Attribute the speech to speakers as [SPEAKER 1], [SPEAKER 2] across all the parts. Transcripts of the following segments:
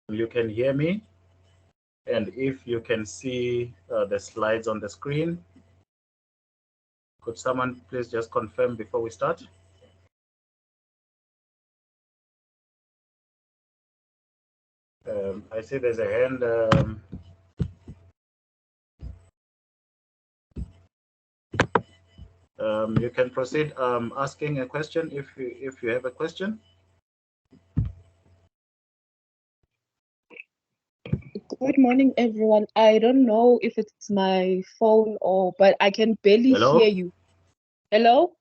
[SPEAKER 1] you can hear me, and if you can see the slides on the screen. Could someone please just confirm before we start? I see there's a hand. You can proceed asking a question if you have a question.
[SPEAKER 2] Good morning, everyone. I don't know if it's my phone but I can barely
[SPEAKER 1] Hello?
[SPEAKER 2] hear you. Hello?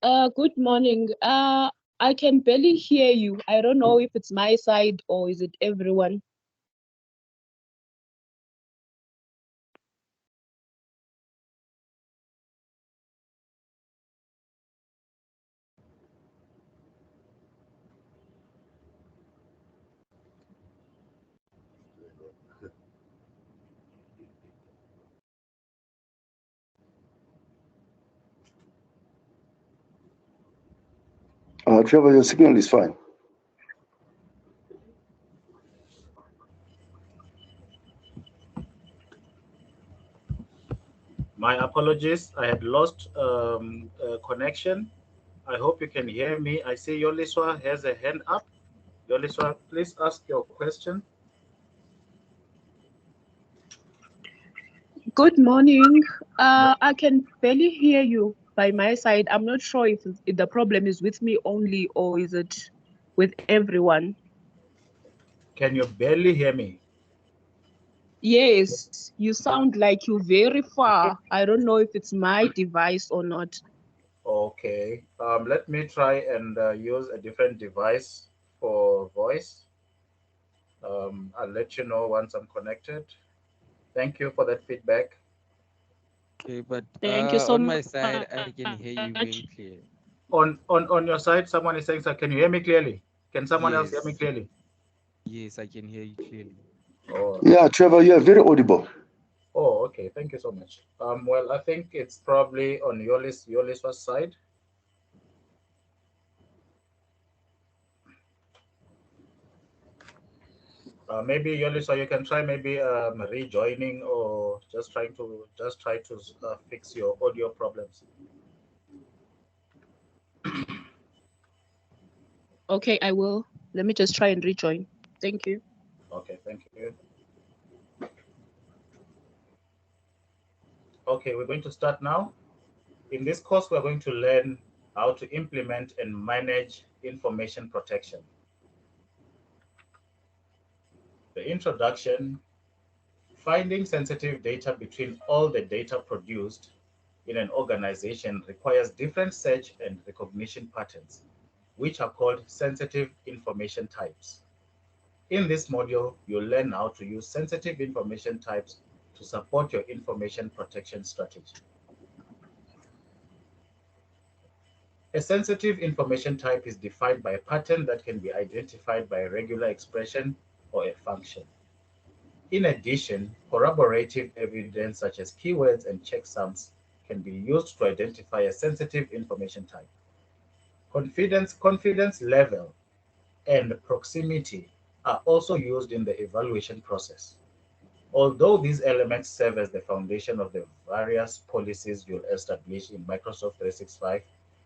[SPEAKER 2] Good morning. I can barely hear you. I don't know if it's my side or is it everyone.
[SPEAKER 3] Trevor, your signal is fine.
[SPEAKER 1] My apologies. I had lost connection. I hope you can hear me. I see Yoliswa has a hand up. Yoliswa, please ask your question.
[SPEAKER 2] Good morning. I can barely hear you by my side. I'm not sure if the problem is with me only or is it with everyone.
[SPEAKER 1] Can you barely hear me?
[SPEAKER 2] Yes, you sound like you're very far. I don't know if it's my device or not.
[SPEAKER 1] Okay. Let me try and use a different device for voice. I'll let you know once I'm connected. Thank you for that feedback.
[SPEAKER 4] Okay, but
[SPEAKER 2] Thank you so
[SPEAKER 4] on my
[SPEAKER 2] much.
[SPEAKER 4] side, I can hear you very clear.
[SPEAKER 1] On your side, someone is saying, "Sir, can you hear me clearly? Can someone else hear me
[SPEAKER 4] Yes,
[SPEAKER 1] clearly?"
[SPEAKER 4] yes, I can hear you clearly.
[SPEAKER 1] Oh,
[SPEAKER 3] Yeah, Trevor, you are very audible.
[SPEAKER 1] oh, okay. Thank you so much. Well, I think it's probably on your list first side. Maybe Yolisa, you can try maybe rejoining or just try to fix your audio problems.
[SPEAKER 2] Okay, I will. Let me just try and rejoin. Thank you.
[SPEAKER 1] Okay, thank you. Okay, we're going to start now. In this course, we're going to learn how to implement and manage information protection. The introduction: finding sensitive data between all the data produced in an organization requires different search and recognition patterns, which are called sensitive information types. In this module, you'll learn how to use sensitive information types to support your information protection strategy. A sensitive information type is defined by a pattern that can be identified by a regular expression or a function. In addition, corroborative evidence such as keywords and checksums can be used to identify a sensitive information type. Confidence level and proximity are also used in the evaluation process. Although these elements serve as the foundation of the various policies you'll establish in Microsoft 365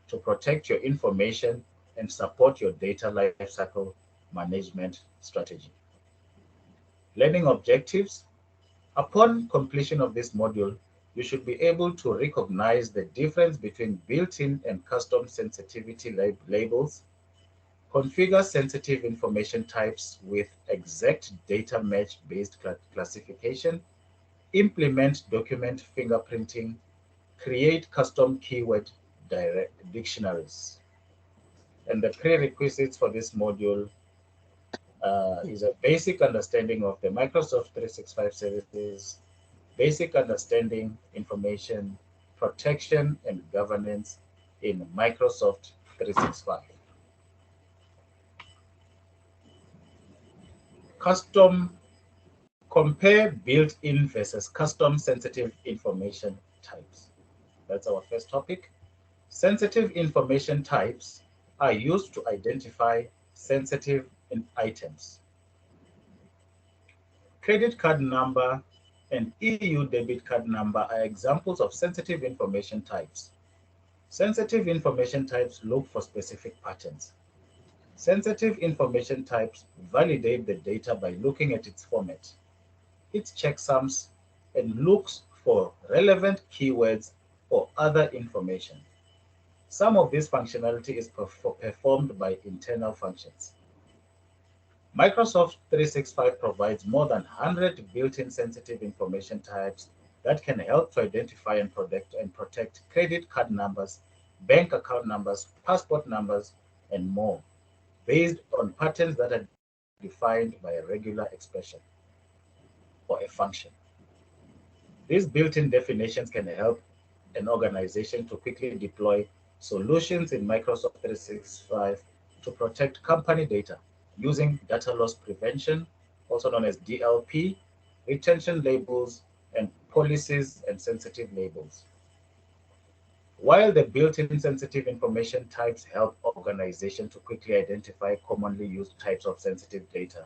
[SPEAKER 1] to protect your information and support your data lifecycle management strategy. Learning objectives: upon completion of this module, you should be able to recognize the difference between built-in and custom sensitivity labels, configure sensitive information types with exact data match-based classification, implement document fingerprinting, create custom keyword dictionaries. And the prerequisites for this module is a basic understanding of the Microsoft 365 services, basic understanding information protection and governance in Microsoft 365. Custom Compare built-in versus custom sensitive information types. That's our first topic. Sensitive information types are used to identify sensitive and items. Credit card number and EU debit card number are examples of sensitive information types. Sensitive information types look for specific patterns. Sensitive information types validate the data by looking at its format, its checksums, and looks for relevant keywords or other information. Some of this functionality is performed by internal functions. Microsoft 365 provides more than 100 built-in sensitive information types that can help to identify and protect credit card numbers, bank account numbers, passport numbers, and more, based on patterns that are defined by a regular expression or a function. These built-in definitions can help an organization to quickly deploy solutions in Microsoft 365 to protect company data using data loss prevention, also known as DLP, retention labels, and policies and sensitive labels. While the built-in sensitive information types help organizations to quickly identify commonly used types of sensitive data,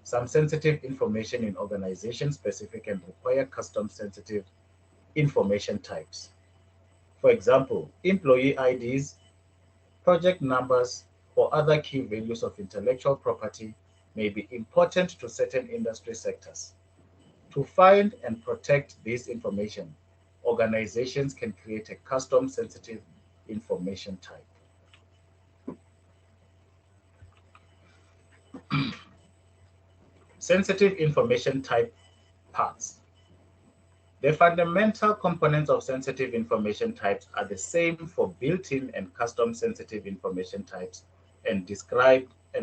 [SPEAKER 1] some sensitive information in organization-specific and require custom sensitive information types. For example, employee IDs, project numbers, or other key values of intellectual property may be important to certain industry sectors. To find and protect this information, organizations can create a custom sensitive information type. Sensitive information type parts. The fundamental components of sensitive information types are the same for built-in and custom sensitive information types and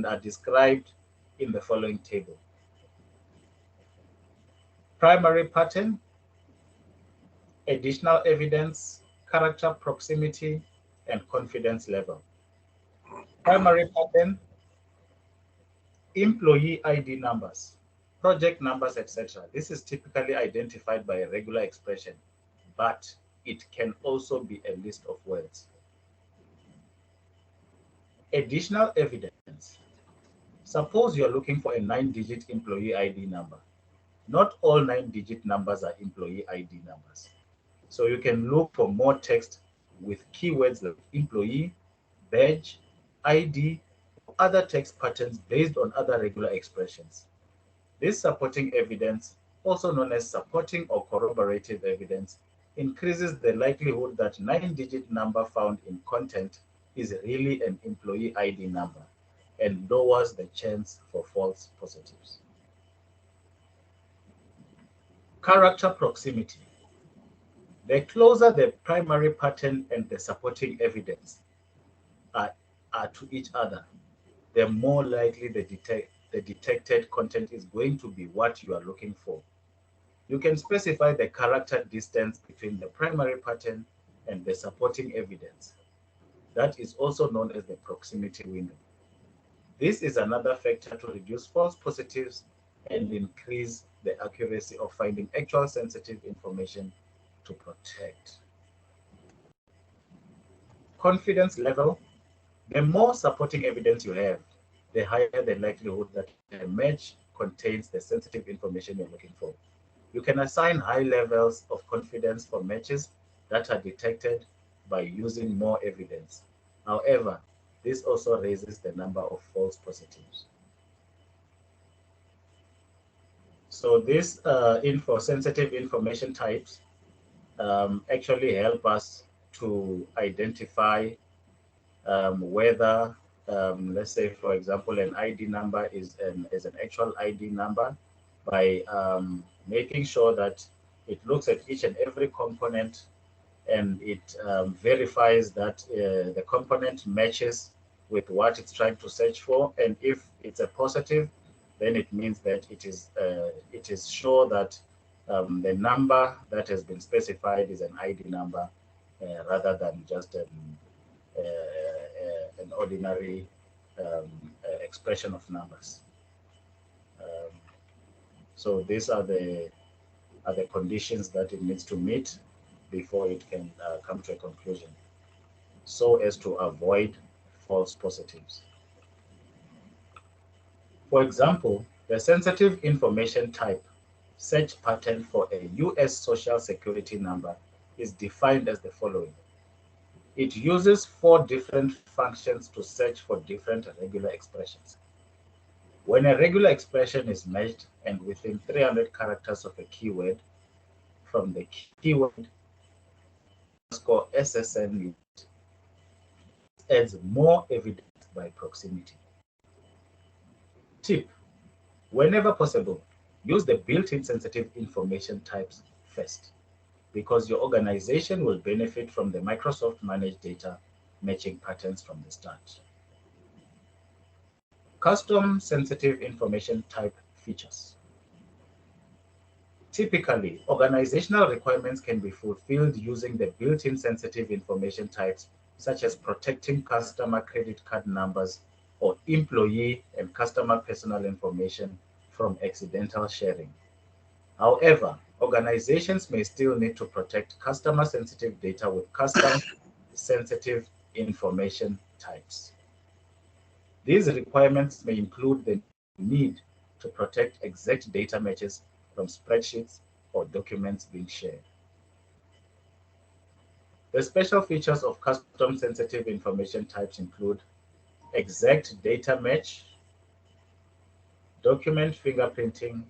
[SPEAKER 1] are described in the following table. Primary pattern, additional evidence, character proximity, and confidence level. Primary pattern, employee ID numbers, project numbers, etc. This is typically identified by a regular expression, but it can also be a list of words. Additional evidence. Suppose you're looking for a 9-digit employee ID number. Not all 9-digit numbers are employee ID numbers. So you can look for more text with keywords like employee, badge, ID, other text patterns based on other regular expressions. This supporting evidence, also known as supporting or corroborative evidence, increases the likelihood that 9-digit number found in content is really an employee ID number and lowers the chance for false positives. Character proximity. The closer the primary pattern and the supporting evidence are to each other, the more likely the detected content is going to be what you are looking for. You can specify the character distance between the primary pattern and the supporting evidence. That is also known as the proximity window. This is another factor to reduce false positives and increase the accuracy of finding actual sensitive information to protect. Confidence level. The more supporting evidence you have, the higher the likelihood that a match contains the sensitive information you're looking for. You can assign high levels of confidence for matches that are detected by using more evidence. However, this also raises the number of false positives. So this sensitive information types actually help us to identify whether, let's say, for example, an ID number is an actual ID number by making sure that it looks at each and every component and it verifies that the component matches with what it's trying to search for. And if it's a positive, then it means that it is sure that the number that has been specified is an ID number rather than just an ordinary expression of numbers. So these are the conditions that it needs to meet before it can come to a conclusion, so as to avoid false positives. For example, the sensitive information type search pattern for a US Social Security number is defined as the following. It uses 4 different functions to search for different regular expressions. When a regular expression is matched and within 300 characters of a keyword from the keyword _SSN unit, adds more evidence by proximity. Tip: whenever possible, use the built-in sensitive information types first, because your organization will benefit from the Microsoft Managed Data matching patterns from the start. Custom sensitive information type features. Typically, organizational requirements can be fulfilled using the built-in sensitive information types, such as protecting customer credit card numbers or employee and customer personal information from accidental sharing. However, organizations may still need to protect customer-sensitive data with custom sensitive information types. These requirements may include the need to protect exact data matches from spreadsheets or documents being shared. The special features of custom sensitive information types include exact data match, document fingerprinting,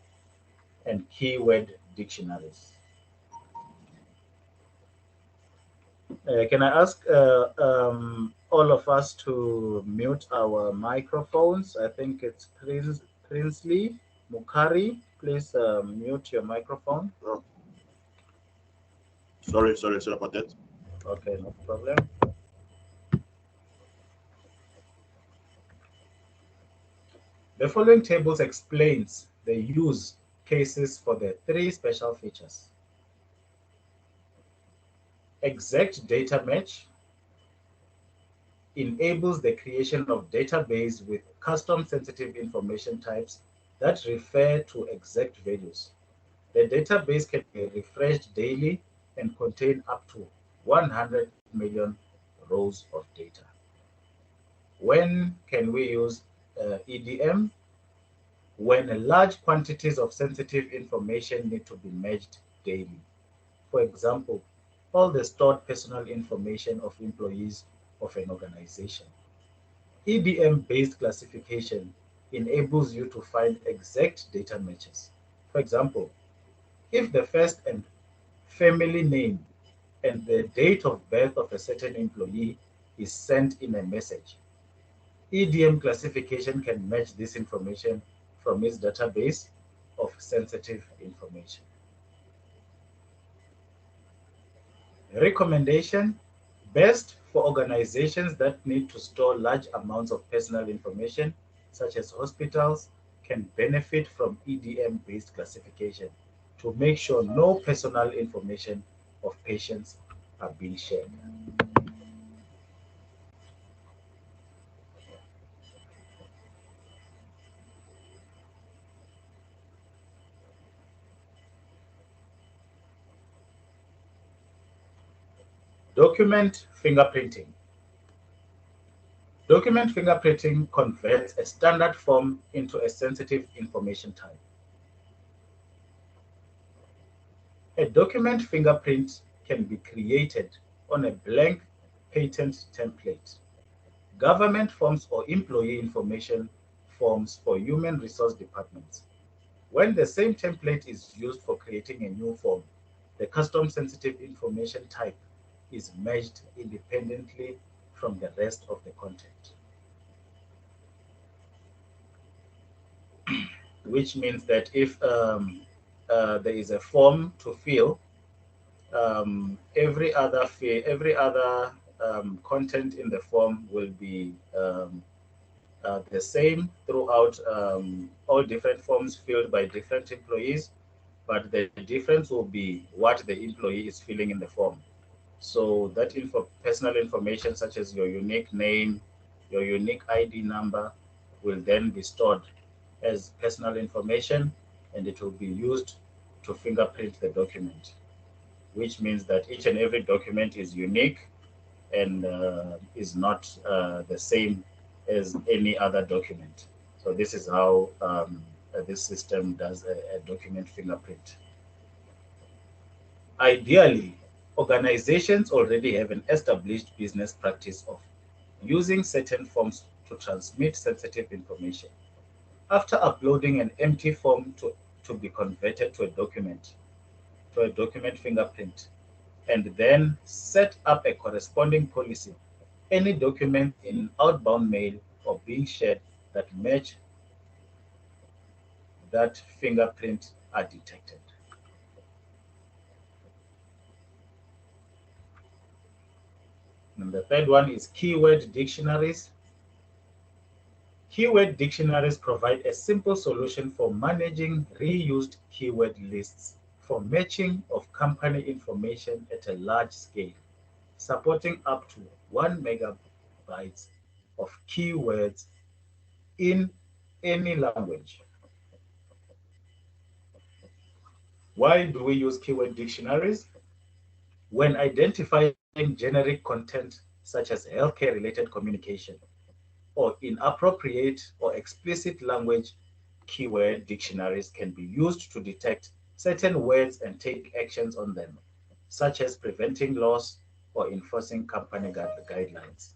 [SPEAKER 1] and keyword dictionaries. Can I ask all of us to mute our microphones? I think it's Princely Mukari. Please mute your microphone.
[SPEAKER 5] Oh. Sorry about that.
[SPEAKER 1] Okay, no problem. The following tables explains the use cases for the 3 special features. Exact data match enables the creation of database with custom sensitive information types that refer to exact values. The database can be refreshed daily and contain up to 100 million rows of data. When can we use EDM? When large quantities of sensitive information need to be matched daily. For example, all the stored personal information of employees of an organization. EDM-based classification enables you to find exact data matches. For example, if the first and family name and the date of birth of a certain employee is sent in a message, EDM classification can match this information from its database of sensitive information. Recommendation: best for organizations that need to store large amounts of personal information, such as hospitals, can benefit from EDM-based classification to make sure no personal information of patients are being shared. Document fingerprinting. Document fingerprinting converts a standard form into a sensitive information type. A document fingerprint can be created on a blank patent template. Government forms or employee information forms for human resource departments. When the same template is used for creating a new form, the custom sensitive information type is merged independently from the rest of the content. Which means that if there is a form to fill, every other content in the form will be the same throughout all different forms filled by different employees, but the difference will be what the employee is filling in the form. So that personal information such as your unique name, your unique ID number will then be stored as personal information, and it will be used to fingerprint the document, which means that each and every document is unique and is not the same as any other document. So this is how this system does a document fingerprint. Ideally, organizations already have an established business practice of using certain forms to transmit sensitive information. After uploading an empty form to be converted to a document fingerprint, and then set up a corresponding policy, any documents in outbound mail or being shared that match that fingerprint are detected. And the third one is keyword dictionaries. Keyword dictionaries provide a simple solution for managing reused keyword lists for matching of company information at a large scale, supporting up to 1 megabytes of keywords in any language. Why do we use keyword dictionaries? When identifying generic content such as healthcare-related communication or inappropriate or explicit language, keyword dictionaries can be used to detect certain words and take actions on them, such as preventing loss or enforcing company guidelines.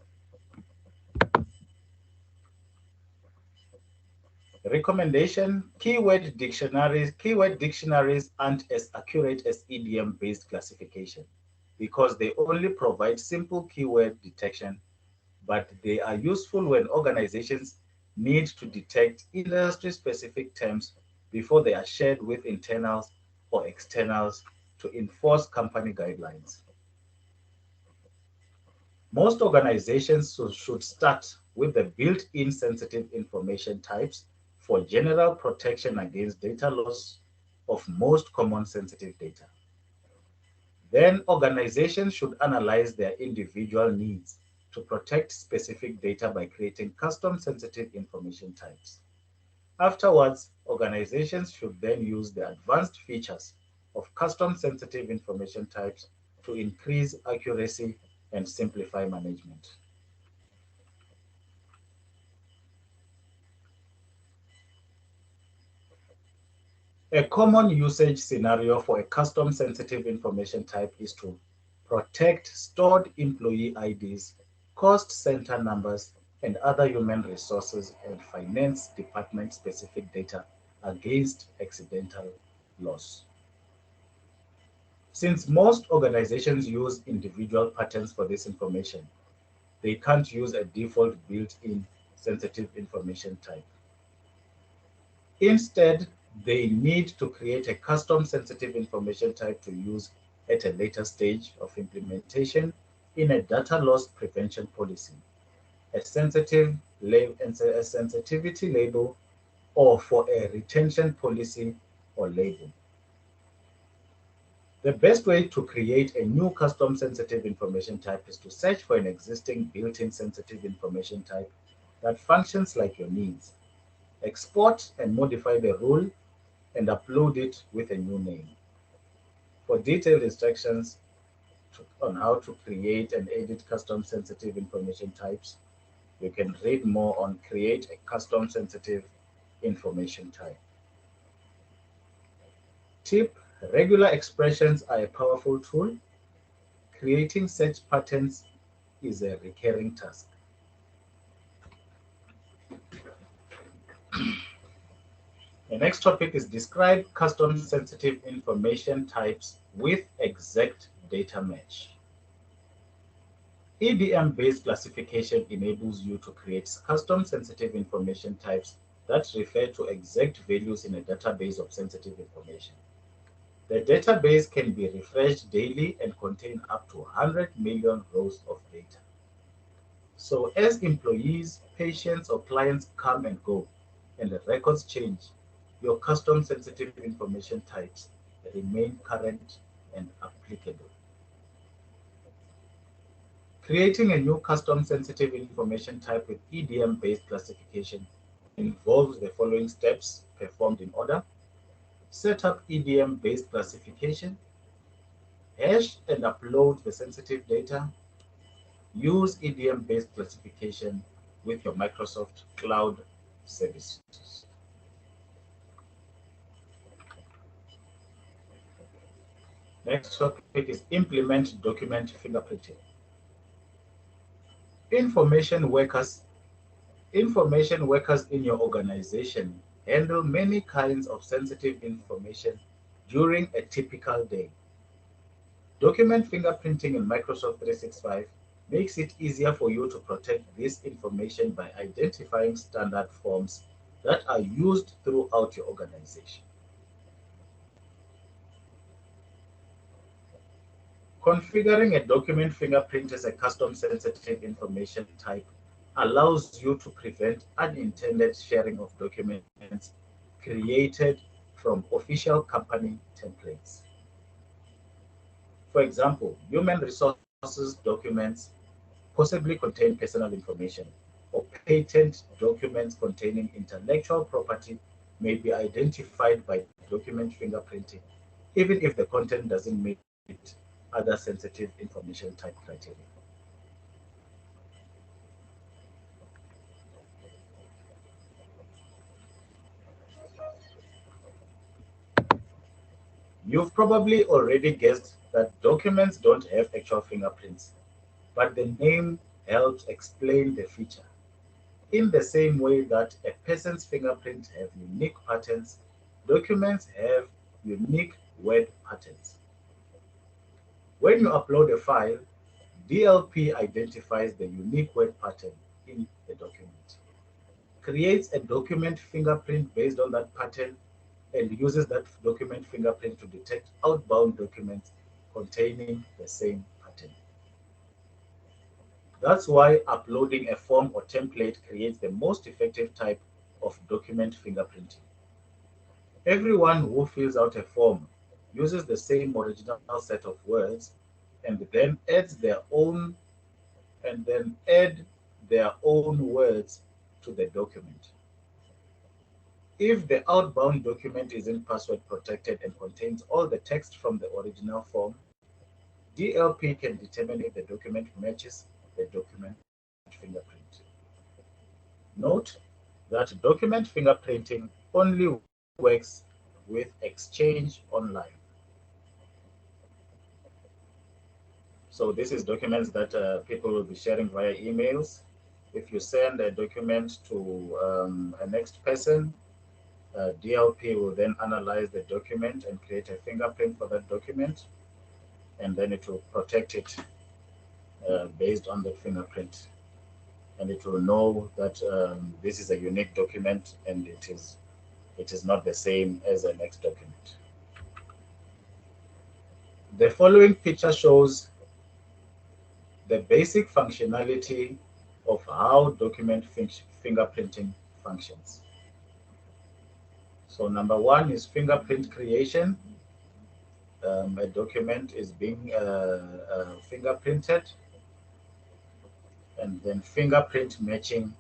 [SPEAKER 1] Recommendation: keyword dictionaries aren't as accurate as EDM-based classification because they only provide simple keyword detection, but they are useful when organizations need to detect industry-specific terms before they are shared with internals or externals to enforce company guidelines. Most organizations should start with the built-in sensitive information types for general protection against data loss of most common sensitive data. Then organizations should analyze their individual needs to protect specific data by creating custom sensitive information types. Afterwards, organizations should then use the advanced features of custom sensitive information types to increase accuracy and simplify management. A common usage scenario for a custom sensitive information type is to protect stored employee IDs, cost center numbers, and other human resources and finance department specific data against accidental loss. Since most organizations use individual patterns for this information, they can't use a default built-in sensitive information type. Instead, they need to create a custom sensitive information type to use at a later stage of implementation in a data loss prevention policy, a sensitivity label, or for a retention policy or label. The best way to create a new custom sensitive information type is to search for an existing built-in sensitive information type that functions like your needs. Export and modify the rule and upload it with a new name. For detailed instructions on how to create and edit custom sensitive information types, you can read more on Create a Custom Sensitive Information Type. Tip: regular expressions are a powerful tool. Creating such patterns is a recurring task. The next topic is describe custom sensitive information types with exact data match. EDM-based classification enables you to create custom sensitive information types that refer to exact values in a database of sensitive information. The database can be refreshed daily and contain up to 100 million rows of data. So as employees, patients, or clients come and go, and the records change, your custom sensitive information types remain current and applicable. Creating a new custom sensitive information type with EDM-based classification involves the following steps performed in order: set up EDM-based classification, hash and upload the sensitive data, use EDM-based classification with your Microsoft Cloud services. Next topic is implement document fingerprinting. Information workers in your organization handle many kinds of sensitive information during a typical day. Document fingerprinting in Microsoft 365 makes it easier for you to protect this information by identifying standard forms that are used throughout your organization. Configuring a document fingerprint as a custom sensitive information type allows you to prevent unintended sharing of documents created from official company templates. For example, human resources documents possibly contain personal information, or patent documents containing intellectual property may be identified by document fingerprinting, even if the content doesn't meet other sensitive information type criteria. You've probably already guessed that documents don't have actual fingerprints, but the name helps explain the feature. In the same way that a person's fingerprints have unique patterns, documents have unique word patterns. When you upload a file, DLP identifies the unique word pattern in the document, creates a document fingerprint based on that pattern, and uses that document fingerprint to detect outbound documents containing the same pattern. That's why uploading a form or template creates the most effective type of document fingerprinting. Everyone who fills out a form uses the same original set of words and then add their own words to the document. If the outbound document isn't password protected and contains all the text from the original form, DLP can determine if the document matches the document fingerprint. Note that document fingerprinting only works with Exchange Online. So this is documents that people will be sharing via emails. If you send a document to a next person, DLP will then analyze the document and create a fingerprint for that document, and then it will protect it based on the fingerprint. And it will know that this is a unique document and it is not the same as the next document. The following picture shows the basic functionality of how document fingerprinting functions. So number one is fingerprint creation. A document is being fingerprinted, and then fingerprint matching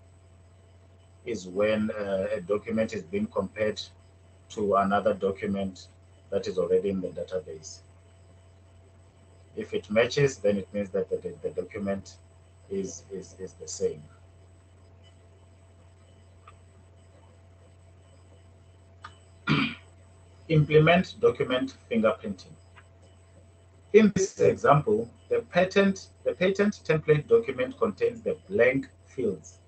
[SPEAKER 1] is when a document is being compared to another document that is already in the database. If it matches, then it means that the document is the same. Implement document fingerprinting. In this example, the patent template document contains the blank fields,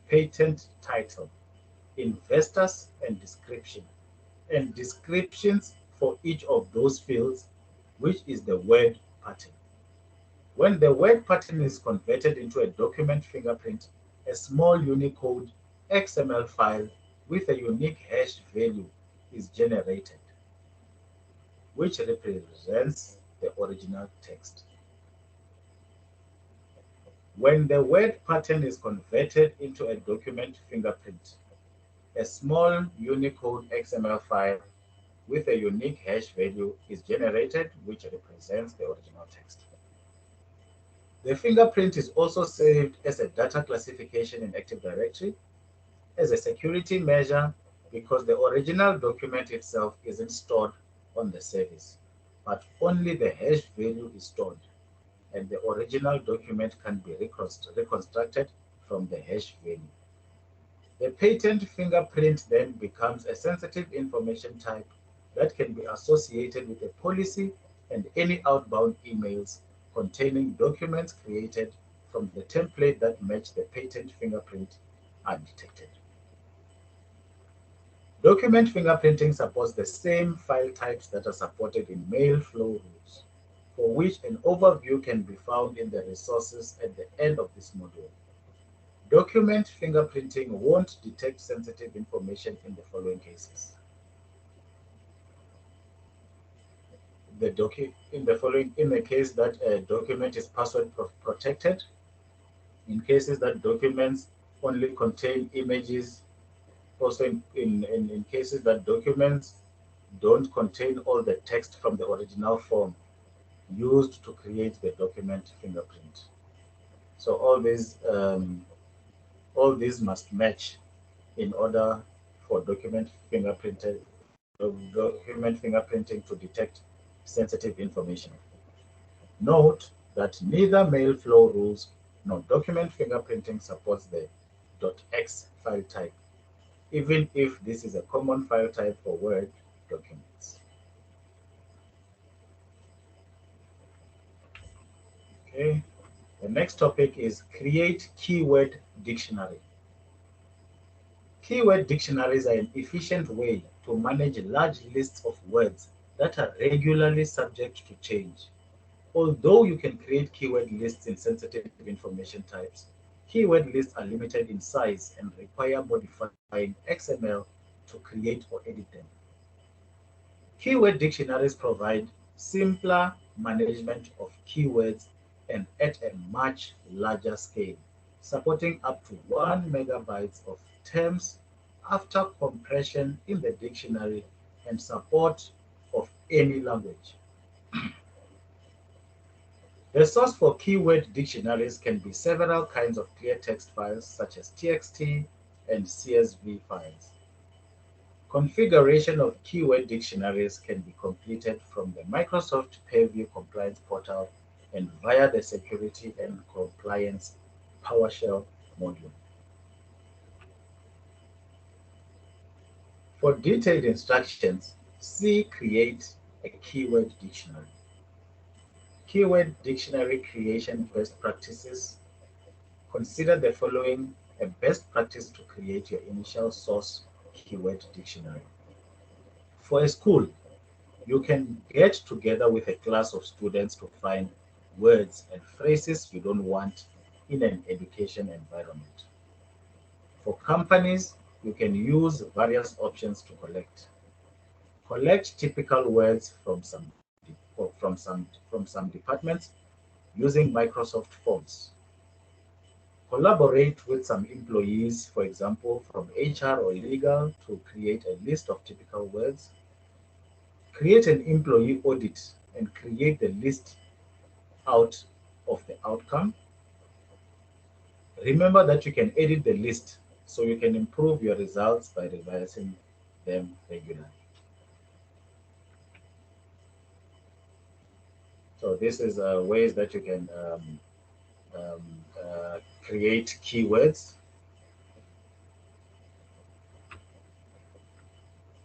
[SPEAKER 1] patent title, investors, and descriptions for each of those fields, which is the word pattern. When the word pattern is converted into a document fingerprint, a small Unicode XML file with a unique hash value is generated, which represents the original text. When the word pattern is converted into a document fingerprint, a small Unicode XML file with a unique hash value is generated, which represents the original text. The fingerprint is also saved as a data classification in Active Directory as a security measure because the original document itself isn't stored on the service, but only the hash value is stored, and the original document can be reconstructed from the hash value. The patent fingerprint then becomes a sensitive information type that can be associated with a policy and any outbound emails containing documents created from the template that match the patent fingerprint are detected. Document fingerprinting supports the same file types that are supported in mail flow rules, for which an overview can be found in the resources at the end of this module. Document fingerprinting won't detect sensitive information in the following cases. In the case that a document is password protected, in cases that documents only contain images, also in cases that documents don't contain all the text from the original form used to create the document fingerprint. So all these must match in order for document fingerprinting to detect sensitive information. Note that neither mail flow rules nor document fingerprinting supports the .x file type, even if this is a common file type for Word documents. Okay, the next topic is create keyword dictionary. Keyword dictionaries are an efficient way to manage large lists of words that are regularly subject to change. Although you can create keyword lists in sensitive information types, keyword lists are limited in size and require modifying XML to create or edit them. Keyword dictionaries provide simpler management of keywords and at a much larger scale, supporting up to 1 megabytes of terms after compression in the dictionary and support of any language. The source for keyword dictionaries can be several kinds of clear text files such as TXT and CSV files. Configuration of keyword dictionaries can be completed from the Microsoft Purview Compliance Portal and via the Security and Compliance PowerShell module. For detailed instructions, see Create a Keyword Dictionary. Keyword dictionary creation best practices. Consider the following a best practice to create your initial source keyword dictionary. For a school, you can get together with a class of students to find words and phrases you don't want in an education environment. For companies, you can use various options to collect. Collect typical words from some departments using Microsoft Forms. Collaborate with some employees, for example, from HR or legal, to create a list of typical words. Create an employee audit and create the list out of the outcome. Remember that you can edit the list so you can improve your results by revising them regularly. So this is ways that you can create keywords.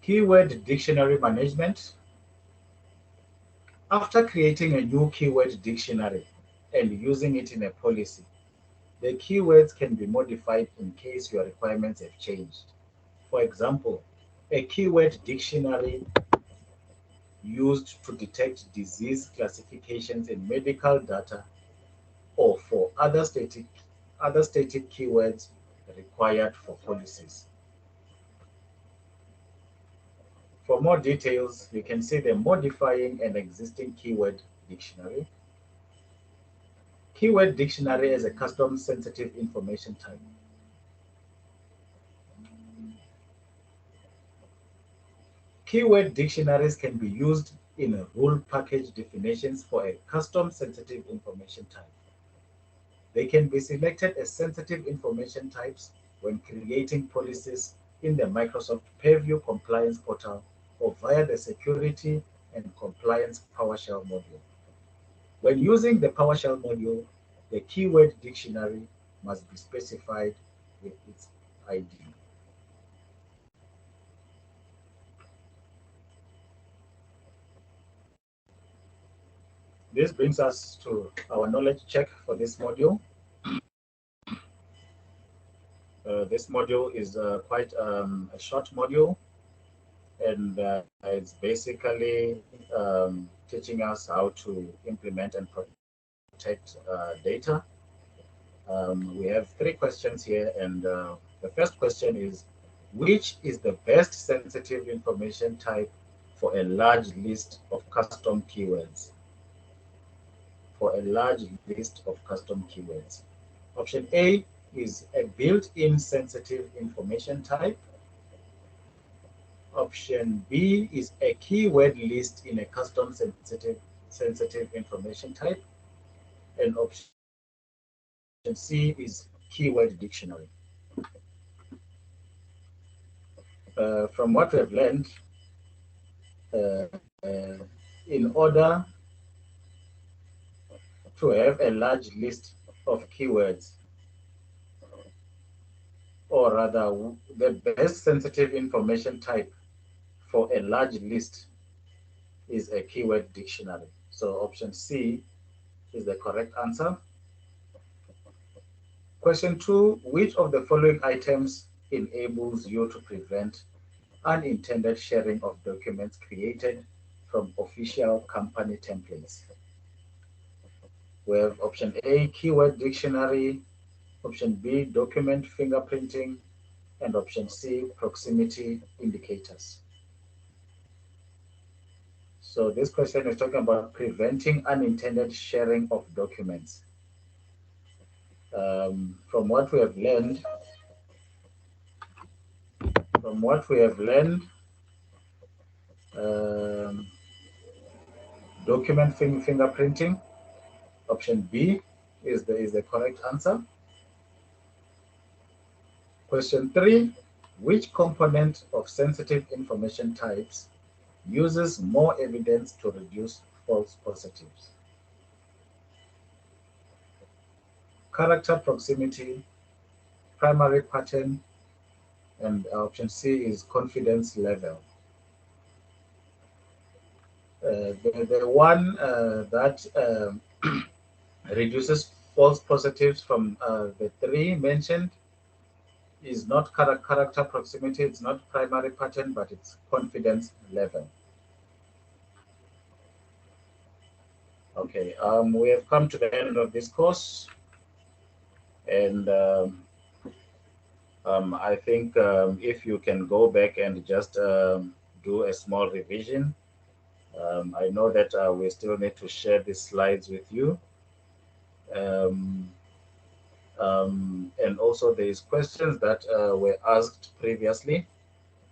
[SPEAKER 1] Keyword dictionary management. After creating a new keyword dictionary and using it in a policy, the keywords can be modified in case your requirements have changed. For example, a keyword dictionary used to detect disease classifications in medical data or for other static keywords required for policies. For more details, you can see the modifying an existing keyword dictionary. Keyword dictionary is a custom sensitive information type. Keyword dictionaries can be used in a rule package definitions for a custom sensitive information type. They can be selected as sensitive information types when creating policies in the Microsoft Purview Compliance Portal or via the Security and Compliance PowerShell module. When using the PowerShell module, the keyword dictionary must be specified with its ID. This brings us to our knowledge check for this module. This module is quite a short module, and it's basically teaching us how to implement and protect data. We have 3 questions here, and the first question is, which is the best sensitive information type for a large list of custom keywords? For a large list of custom keywords. Option A is a built-in sensitive information type. Option B is a keyword list in a custom sensitive information type. And option C is keyword dictionary. From what we have learned, in order to have a large list of keywords, or rather the best sensitive information type for a large list is a keyword dictionary. So option C is the correct answer. Question 2, which of the following items enables you to prevent unintended sharing of documents created from official company templates? We have option A, keyword dictionary, option B, document fingerprinting, and option C, proximity indicators. So this question is talking about preventing unintended sharing of documents. From what we have learned, document fingerprinting, option B is the correct answer. Question 3, which component of sensitive information types uses more evidence to reduce false positives? Character proximity, primary pattern, and option C is confidence level. The one that reduces false positives from the 3 mentioned is not character proximity, it's not primary pattern, but it's confidence level. Okay, we have come to the end of this course, and I think if you can go back and just do a small revision. I know that we still need to share these slides with you. And also there is questions that were asked previously.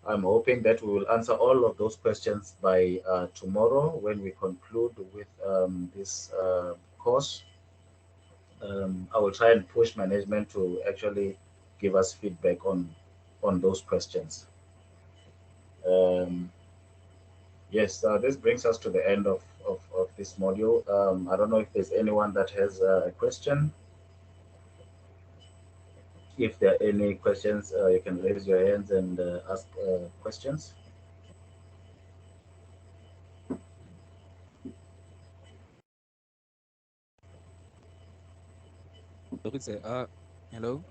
[SPEAKER 1] I'm hoping that we will answer all of those questions by tomorrow when we conclude with this course. I will try and push management to actually give us feedback on those questions. Yes, this brings us to the end of this module. I don't know if there's anyone that has a question. If there are any questions, you can raise your hands and ask questions.
[SPEAKER 4] Sorry, sir. Hello?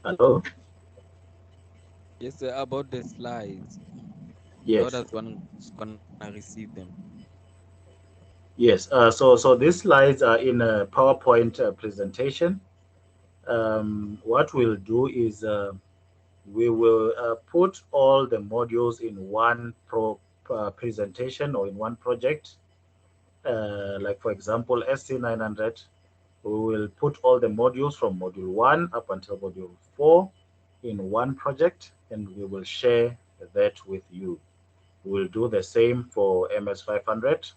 [SPEAKER 1] Hello?
[SPEAKER 4] Yes, sir, about the slides. How
[SPEAKER 1] Yes.
[SPEAKER 4] does one gonna receive them?
[SPEAKER 1] Yes. So these slides are in a PowerPoint presentation. What we'll do is we will put all the modules in one presentation or in one project. Like for example, SC900, we will put all the modules from module 1 up until module 4 in one project, and we will share that with you. We'll do the same for MS500,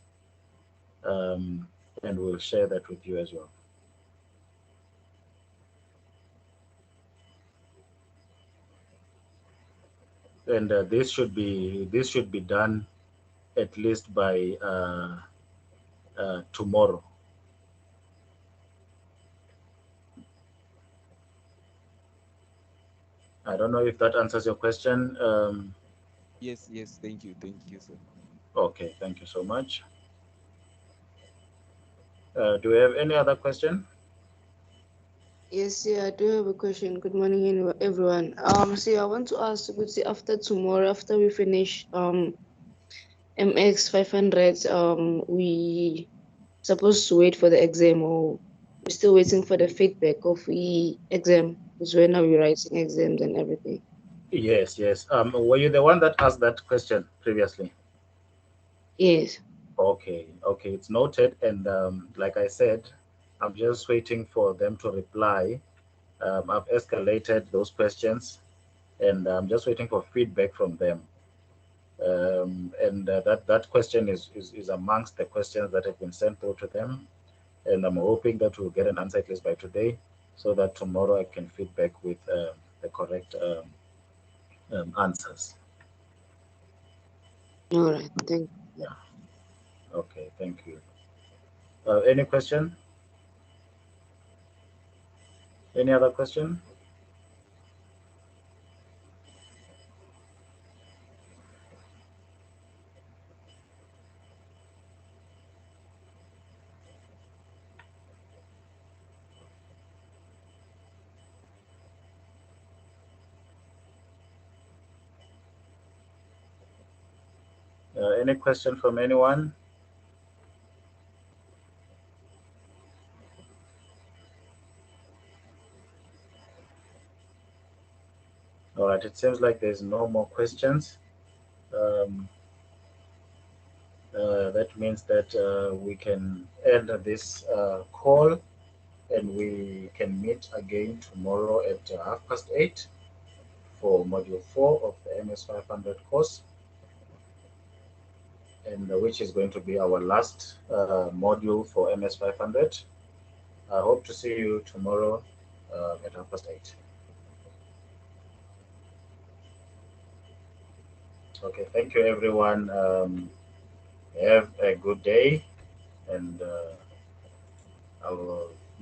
[SPEAKER 1] and we'll share that with you as well. And this should be done at least by tomorrow. I don't know if that answers your question.
[SPEAKER 4] Yes, thank you, sir.
[SPEAKER 1] Okay, thank you so much. Do we have any other question?
[SPEAKER 5] Yes, yeah, I do have a question. Good morning, everyone. See, I want to ask, after tomorrow, after we finish MX 500, we supposed to wait for the exam, or we're still waiting for the feedback of the exam? Because we're now writing exams and everything.
[SPEAKER 1] Yes, yes. Were you the one that asked that question previously?
[SPEAKER 5] Yes.
[SPEAKER 1] Okay, okay, it's noted. And like I said, I'm just waiting for them to reply. I've escalated those questions, and I'm just waiting for feedback from them. And that question is amongst the questions that have been sent through to them. And I'm hoping that we'll get an answer at least by today, so that tomorrow I can feedback with the correct answers.
[SPEAKER 5] All right. Thank
[SPEAKER 1] Yeah. Okay. Thank you. Any question? Any other question? Any question from anyone? All right. It seems like there's no more questions. Um, that means that we can end this call, and we can meet again tomorrow at 8:30 for module 4 of the MS 500 course, and which is going to be our last module for MS 500. I hope to see you tomorrow at 8:30. Okay, thank you, everyone. Have a good day, and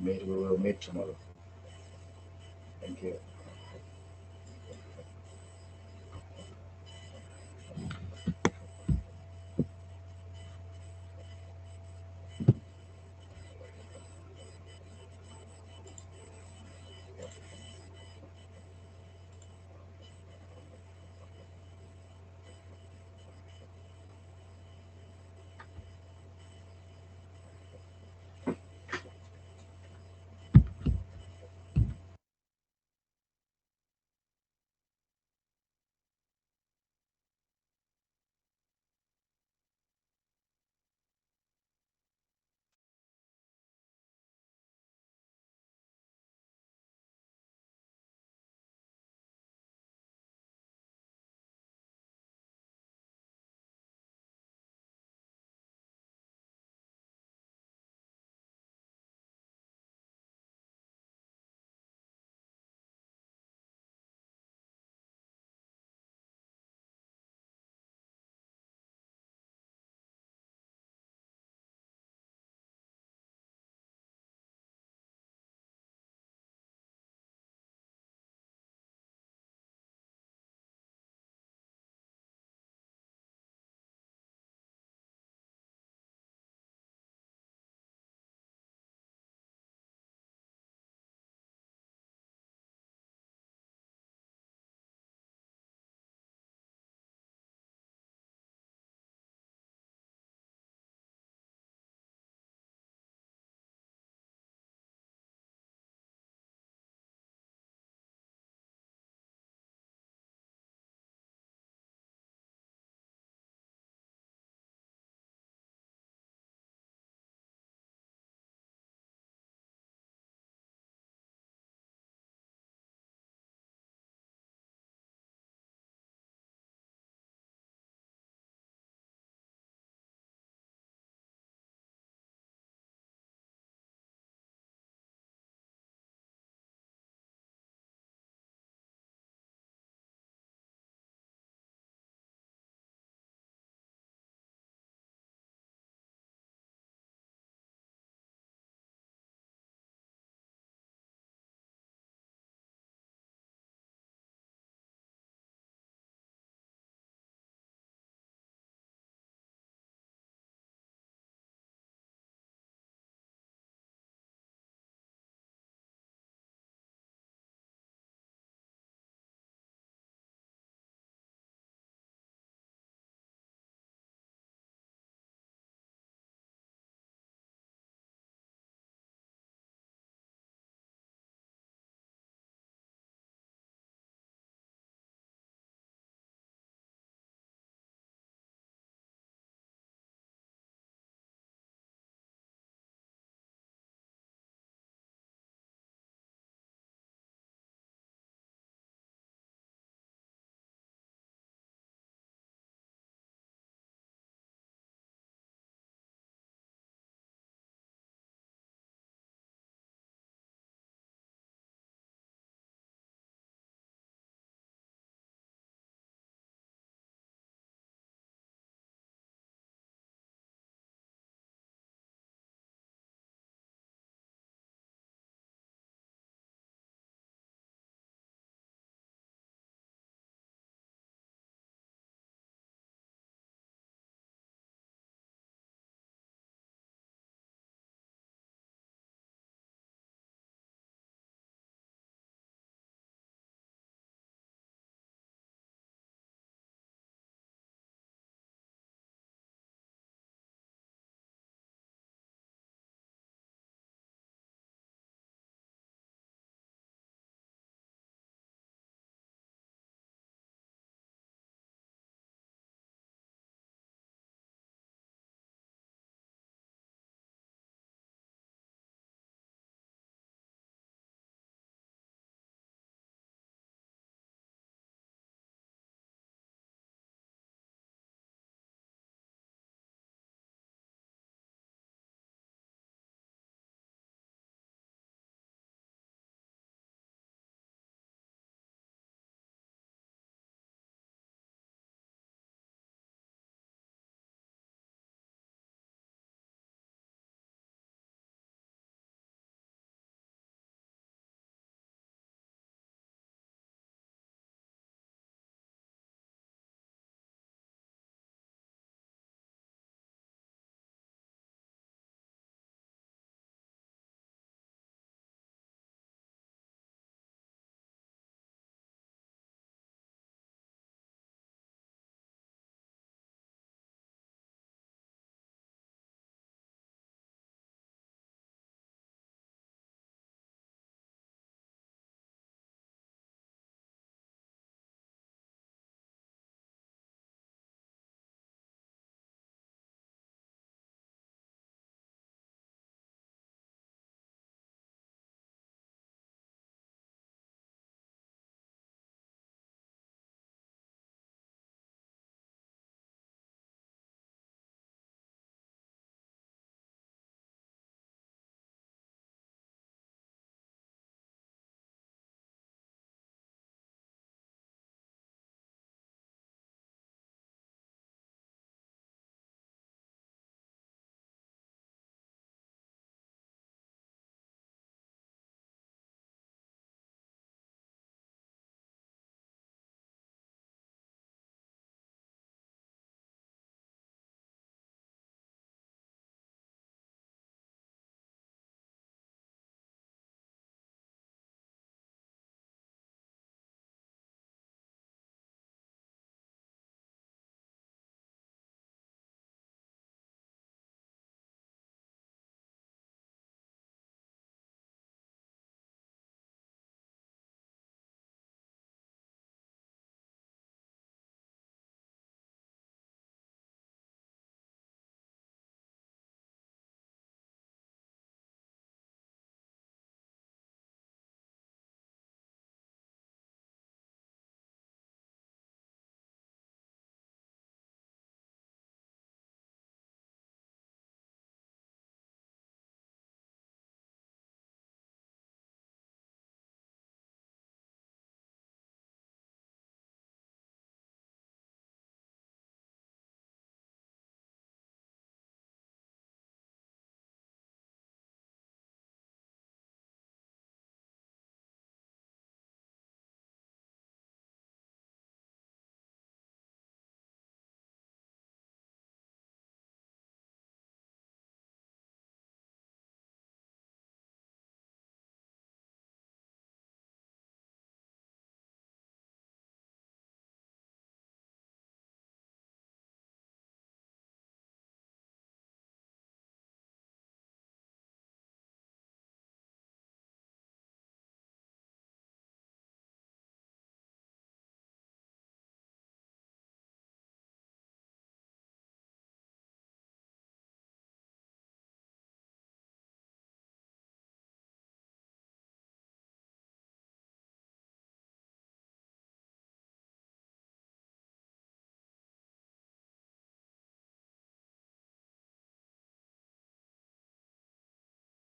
[SPEAKER 1] we will meet tomorrow. Thank you.